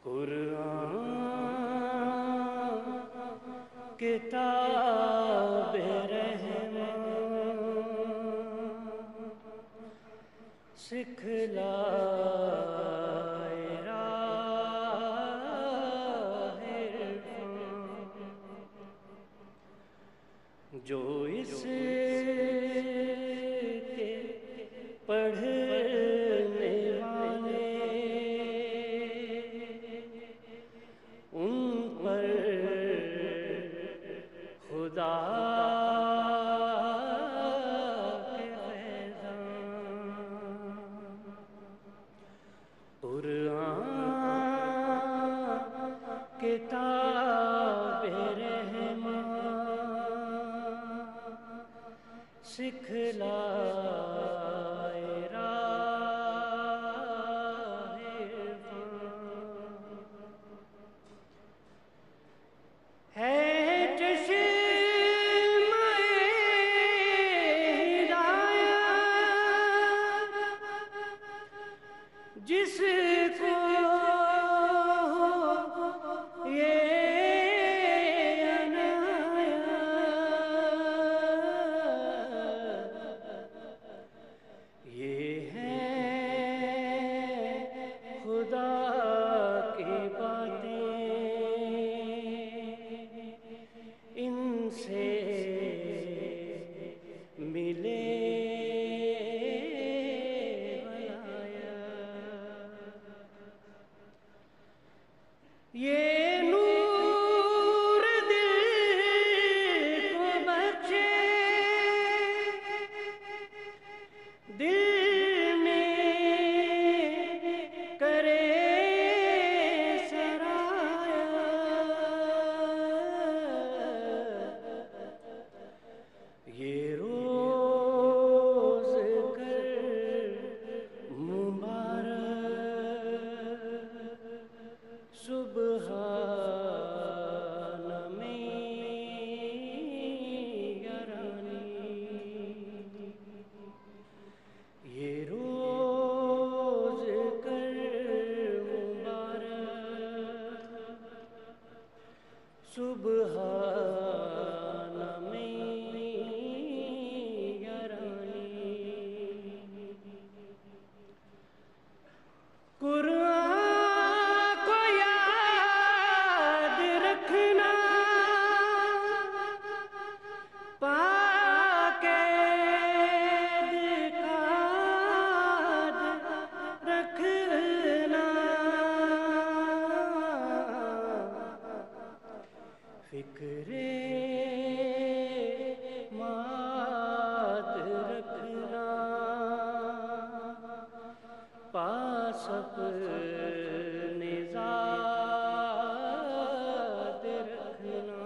قرآن کتاب رحمت سکھلائے راہ عرفان، جو اس کے پڑھنے والے ان پر خدا کے فیضان، قرآن کتاب رحمت سکھلائے راہ عرفان، ہے چشمہ ہدایت جس کو یہ عنایت، یہ ہے خدا کی باتیں، ان سے ملے ولایت، یہ نور دل کو بخشے، دل میں کرے سرایت، یہ روز کر مبارک سبحان میں یرانی، یہ روز کر مبارک سبحان میں یرانی، قرآن کو یاد رکھنا پاک اعتقاد رکھنا، فکر مات رکھنا، پاس اپنے ذات رکھنا،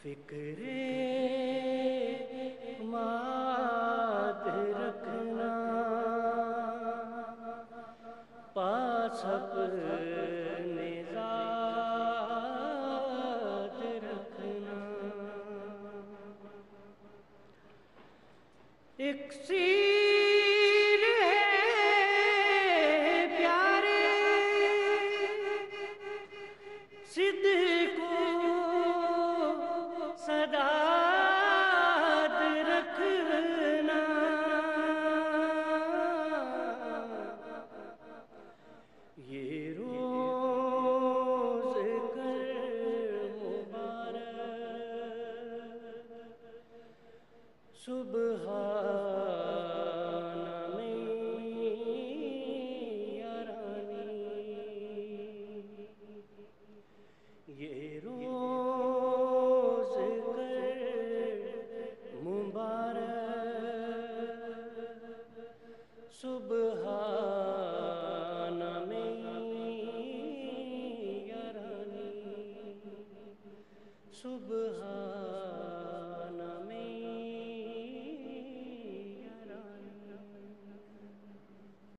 فکر مات رکھنا، پاس اپنے ذات رکھنا، اکسیر ہے پیارے صدق کو صداقت رکھنا، یہ روز کر مبارک سبحان میں یرانی، یہ روز کر مبارک سبحان میں یرانی، سبحان